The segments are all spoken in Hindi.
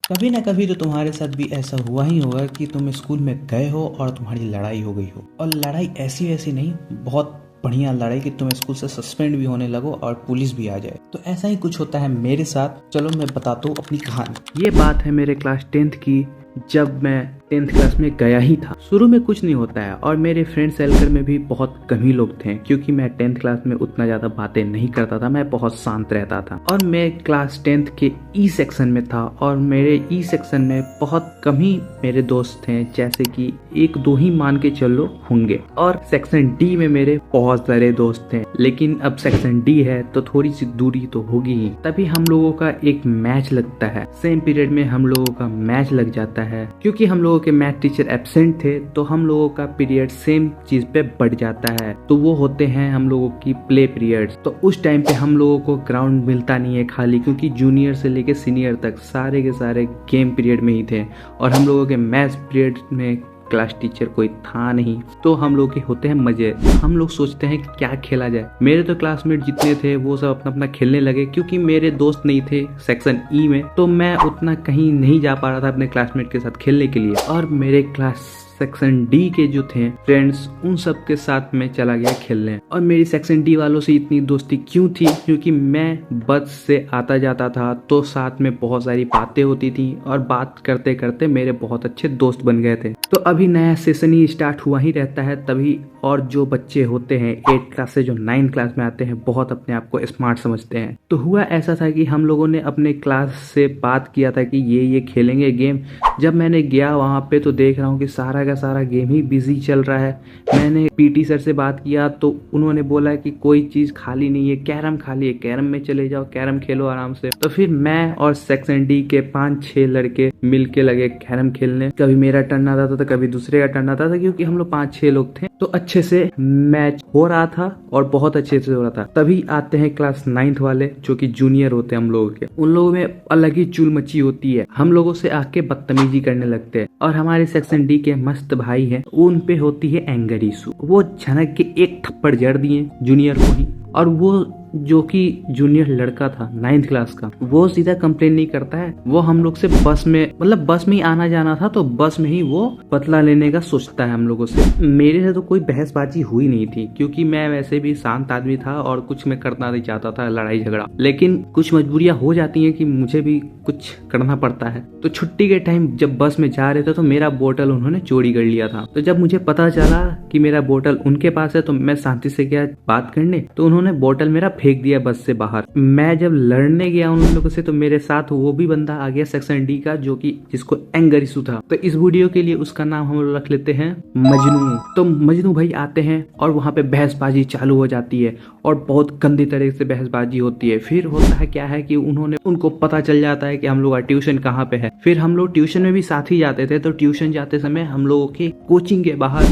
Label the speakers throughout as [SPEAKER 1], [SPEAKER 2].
[SPEAKER 1] कभी ना कभी तो तुम्हारे साथ भी ऐसा हुआ ही होगा कि तुम स्कूल में गए हो और तुम्हारी लड़ाई हो गई हो, और लड़ाई ऐसी वैसी नहीं, बहुत बढ़िया लड़ाई कि तुम स्कूल से सस्पेंड भी होने लगो और पुलिस भी आ जाए। तो ऐसा ही कुछ होता है मेरे साथ। चलो मैं बताता हूँ अपनी कहानी। ये बात है मेरे क्लास 10th की, जब मैं 10th क्लास में गया ही था। शुरू में कुछ नहीं होता है और मेरे फ्रेंड सर्कल में भी बहुत कम ही लोग थे, क्योंकि मैं 10th क्लास में उतना ज्यादा बातें नहीं करता था, मैं बहुत शांत रहता था। और मैं क्लास 10th के ई सेक्शन में था और मेरे ई सेक्शन में बहुत कम ही मेरे दोस्त थे, जैसे कि एक दो ही मान के चलो होंगे। और सेक्शन डी में मेरे बहुत सारे दोस्त थे, लेकिन अब सेक्शन डी है तो थोड़ी सी दूरी तो होगी ही। तभी हम लोगों का एक मैच लगता है, सेम पीरियड में हम लोगों का मैच लग जाता है। क्योंकि हम लोगों के मैथ टीचर एब्सेंट थे तो हम लोगों का पीरियड सेम चीज पे बढ़ जाता है, तो वो होते हैं हम लोगों की प्ले पीरियड्स। तो उस टाइम पे हम लोगों को ग्राउंड मिलता नहीं है खाली, क्योंकि जूनियर से लेके सीनियर तक सारे के सारे गेम पीरियड में ही थे और हम लोगों के मैथ्स पीरियड में क्लास टीचर कोई था नहीं। तो हम लोग के होते हैं मजे, हम लोग सोचते हैं कि क्या खेला जाए। मेरे तो क्लासमेट जितने थे वो सब अपना अपना खेलने लगे, क्योंकि मेरे दोस्त नहीं थे सेक्शन ई में, तो मैं उतना कहीं नहीं जा पा रहा था अपने क्लासमेट के साथ खेलने के लिए। और मेरे क्लास सेक्शन डी के जो थे फ्रेंड्स, उन सब के साथ मैं चला गया खेलने। और मेरी सेक्शन डी वालों से इतनी दोस्ती क्यों थी? क्योंकि मैं बस से आता जाता था तो साथ में बहुत सारी बातें होती थी और बात करते करते मेरे बहुत अच्छे दोस्त बन गए थे। तो अभी नया सेशन ही स्टार्ट हुआ ही रहता है तभी, और जो बच्चे होते हैं 8th क्लास से जो 9th क्लास में आते हैं बहुत अपने आप को स्मार्ट समझते हैं। तो हुआ ऐसा था कि हम लोगों ने अपने क्लास से बात किया था कि ये खेलेंगे गेम। जब मैंने गया वहाँ पे तो देख रहा हूँ कि सारा का सारा गेम ही बिजी चल रहा है। मैंने पीटी सर से बात किया तो उन्होंने बोला कि कोई चीज खाली नहीं है, कैरम खाली है, कैरम में चले जाओ, कैरम खेलो आराम से। तो फिर मैं और सेक्शन डी के 5-6 लड़के मिलके लगे कैरम खेलने। कभी मेरा टर्न आता था तो कभी दूसरे का टर्न आता था, क्योंकि हम लोग 5-6 लोग थे। तो अच्छे से मैच हो रहा था और बहुत अच्छे से हो रहा था। तभी आते हैं क्लास 9th वाले, जो कि जूनियर होते हैं हम लोगों के। उन लोगों में अलग ही चुल मची होती है, हम लोगों से आके बदतमीजी करने लगते हैं। और हमारे सेक्शन डी के मस्त भाई हैं, उन पे होती है एंगर इशू। वो झनक के एक थप्पड़ जड़ दिए जूनियर को ही। और वो जो कि जूनियर लड़का था 9th क्लास का, वो सीधा कंप्लेन नहीं करता है, वो हम लोग से बस में, मतलब बस में ही आना जाना था तो बस में ही वो बदला लेने का सोचता है हम लोगों से। मेरे से तो कोई बहसबाजी हुई नहीं थी, क्योंकि मैं वैसे भी शांत आदमी था और कुछ मैं करना नहीं चाहता था लड़ाई झगड़ा। लेकिन कुछ मजबूरियां हो जाती हैं कि मुझे भी कुछ करना पड़ता है। तो छुट्टी के टाइम जब बस में जा रहे थे तो मेरा बोतल उन्होंने चोरी कर लिया था। तो जब मुझे पता चला कि मेरा बोतल उनके पास है तो मैं शांति से गया बात करने, तो उन्होंने बोतल मेरा फेंक दिया बस से बाहर। मैं जब लड़ने गया उन लोगों से तो मेरे साथ वो भी बंदा आ गया सेक्शन डी का, जो कि जिसको एंगर इशू था। तो इस वीडियो के लिए उसका नाम हम लोग रख लेते हैं मजनू। तो मजनू भाई आते हैं और वहां पे बहसबाजी चालू हो जाती है और बहुत गंदी तरह से बहसबाजी होती है। फिर होता है क्या है कि उनको पता चल जाता है कि हम लोग का ट्यूशन कहाँ पे है। फिर हम लोग ट्यूशन में भी साथ ही जाते थे, तो ट्यूशन जाते समय हम लोगों के कोचिंग के बाहर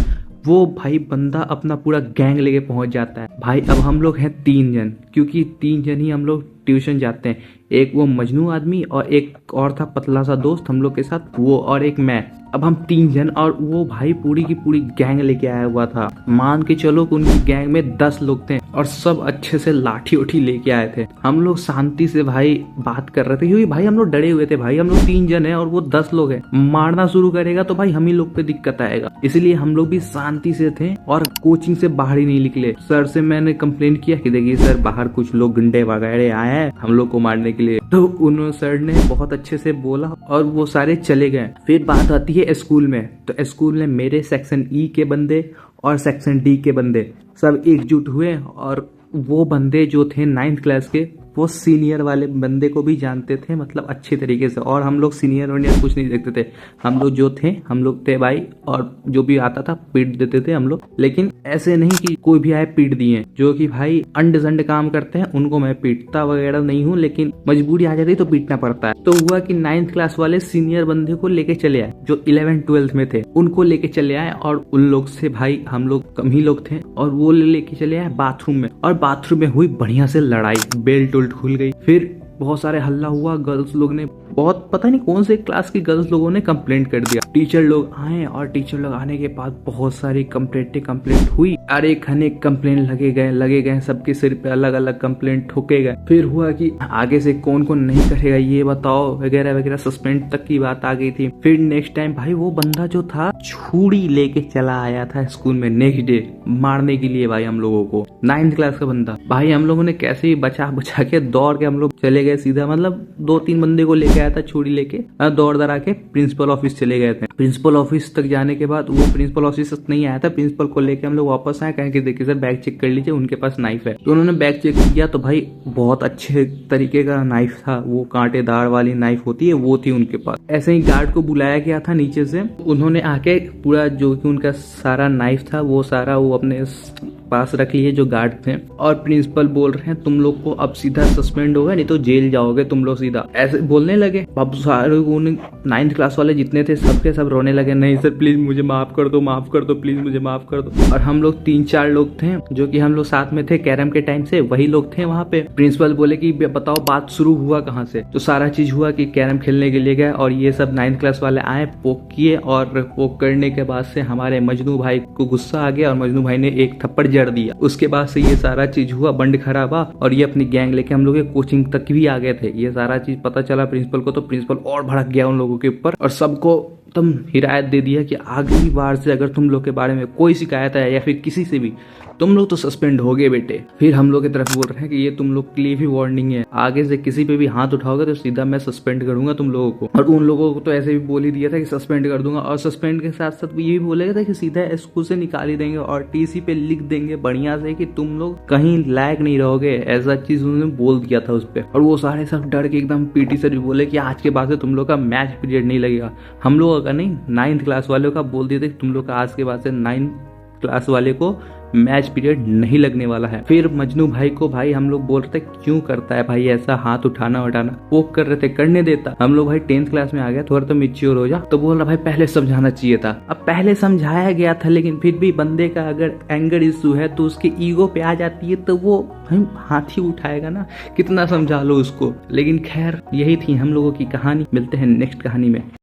[SPEAKER 1] वो भाई बंदा अपना पूरा गैंग लेके पहुंच जाता है। भाई अब हम लोग हैं 3 जन, क्योंकि 3 जन ही हम लोग ट्यूशन जाते हैं। एक वो मजनू आदमी और एक और था पतला सा दोस्त हम लोग के साथ, वो और एक मैं। अब हम 3 जन, और वो भाई पूरी की पूरी गैंग लेके आया हुआ था। मान के चलो कि उनकी गैंग में 10 लोग थे और सब अच्छे से लाठी उठी लेके आए थे। हम लोग शांति से भाई बात कर रहे थे, क्योंकि भाई हम लोग डरे हुए थे। भाई हम लोग 3 जन है और वो 10 लोग हैं, मारना शुरू करेगा तो भाई हम ही लोग पे दिक्कत आएगा। इसलिए हम लोग भी शांति से थे और कोचिंग से बाहर ही नहीं निकले। सर से मैंने कंप्लेन किया कि देखिए सर, बाहर कुछ लोग गुंडे वगैरह आए हैं हम लोग को मारने के लिए। तो उन्होंने सर ने बहुत अच्छे से बोला और वो सारे चले गए। फिर बात आती है स्कूल में। तो स्कूल में मेरे सेक्शन ई के बंदे और सेक्शन डी के बंदे सब एकजुट हुए, और वो बंदे जो थे 9th क्लास के, वो सीनियर वाले बंदे को भी जानते थे, मतलब अच्छे तरीके से। और हम लोग सीनियर वनियर कुछ नहीं देखते थे, हम लोग जो थे हम लोग थे भाई, और जो भी आता था पीट देते थे हम लोग। लेकिन ऐसे नहीं कि कोई भी आए पीट दिए। जो कि भाई अंड जंड काम करते हैं उनको मैं पीटता वगैरह नहीं हूँ, लेकिन मजबूरी आ जाती तो पीटना पड़ता है। तो हुआ कि 9th क्लास वाले सीनियर बंदे को लेके चले आए, जो 11th 12th में थे उनको लेके चले आए। और उन लोग से भाई हम लोग कम ही लोग थे, और वो लेके चले आए बाथरूम में। और बाथरूम में हुई बढ़िया से लड़ाई, बेल्ट उल्ट खुल गई। फिर बहुत सारे हल्ला हुआ, गर्ल्स लोग ने बहुत पता नहीं कौन से क्लास की गर्ल्स लोगों ने कंप्लेंट कर दिया। टीचर लोग आए और टीचर लोग आने के बाद बहुत सारी कंप्लेंट हुई। अरे खने कंप्लेंट लगे गए सबके सिर पे अलग अलग कंप्लेंट ठोके गए। फिर हुआ कि आगे से कौन कौन नहीं करेगा ये बताओ वगैरह वगैरह, सस्पेंड तक की बात आ गई थी। फिर नेक्स्ट टाइम भाई वो बंदा जो था छुरी लेके चला आया था स्कूल में नेक्स्ट डे मारने के लिए भाई हम लोगों को। 9th क्लास का बंदा भाई, हम लोगों ने कैसे ही बचा के दौड़ के हम लोग चले गए सीधा, मतलब 2-3 बंदे को लेके आया था छुरी लेके, दौड़ के प्रिंसिपल ऑफिस चले गए थे। प्रिंसिपल ऑफिस तक जाने के बाद वो प्रिंसिपल ऑफिस तक नहीं आया था, प्रिंसिपल को लेके हम लोग वापस आए, कहें कि देखिए सर बैग चेक कर लीजिए, उनके पास नाइफ है। तो उन्होंने बैग चेक किया तो भाई बहुत अच्छे तरीके का नाइफ था, वो कांटेदार वाली नाइफ होती है वो थी उनके पास। ऐसे ही गार्ड को बुलाया गया था नीचे से, उन्होंने आके पूरा जो कि उनका सारा नाइफ था वो सारा वो अपने पास रख लिए जो गार्ड थे। और प्रिंसिपल बोल रहे हैं तुम लोग को अब सीधा सस्पेंड होगा, नहीं तो जेल जाओगे तुम लोग सीधा, ऐसे बोलने लगे। अब सारे 9th क्लास वाले जितने थे सबके सब रोने लगे, नहीं सर प्लीज मुझे माफ कर दो प्लीज मुझे माफ कर दो। और हम लोग 3-4 लोग थे जो कि हम लोग साथ में थे कैरम के टाइम से, वही लोग थे वहां पे। प्रिंसिपल बोले कि बताओ बात शुरू हुआ कहाँ से। तो सारा चीज हुआ कि कैरम खेलने के लिए गए और ये सब 9th क्लास वाले आए, पोक किए, और पोक करने के बाद से हमारे मजनू भाई को गुस्सा आ गया और मजनू भाई ने एक थप्पड़ जड़ दिया। उसके बाद से ये सारा चीज हुआ, बंड खड़ा हुआ और ये अपनी गैंग लेके हम लोग कोचिंग तक भी आ गए थे। ये सारा चीज पता चला प्रिंसिपल को, तो प्रिंसिपल और भड़क गया उन लोगों के ऊपर और सबको तुम हिदायत दे दिया कि अगली बार से अगर तुम लोग के बारे में कोई शिकायत है या फिर किसी से भी, तुम लोग तो सस्पेंड होगे बेटे। फिर हम लोग की तरफ बोल रहे हैं कि ये तुम लोग के लिए भी वार्निंग है, आगे से किसी पे भी हाथ उठाओगे तो सीधा मैं सस्पेंड करूंगा तुम लोगों को। और उन लोगों को तो ऐसे भी बोल ही दिया था कि सस्पेंड कर दूंगा, और सस्पेंड के साथ साथ ये भी बोलेगा था कि सीधा स्कूल से निकाल ही देंगे और टीसी पे लिख देंगे बढ़िया से कि तुम लोग कहीं लायक नहीं रहोगे, ऐसा चीज उन्होंने बोल दिया था उस पर। और वो सारे सब डर के एकदम, पीटी सर भी बोले कि आज के बाद से तुम लोग का मैच पीरियड नहीं लगेगा। हम लोगों का नहीं, 9th क्लास वालों का बोल दिए थे तुम लोग का आज के बाद से 9th क्लास वाले को मैच पीरियड नहीं लगने वाला है। फिर मजनू भाई को भाई हम लोग बोल रहे थे क्यों करता है भाई ऐसा हाथ उठाना, पोक कर रहे थे, करने देता। हम लोग भाई 10th क्लास में आ गया, थोड़ा तो मैच्योर हो जा, तो बोल रहा भाई पहले समझाना चाहिए था। अब पहले समझाया गया था लेकिन फिर भी बंदे का अगर एंगर इशू है तो उसके ईगो पे आ जाती है तो वो भाई हाथ ही उठाएगा ना, कितना समझा लो उसको। लेकिन खैर यही थी हम लोगों की कहानी, मिलते हैं नेक्स्ट कहानी में।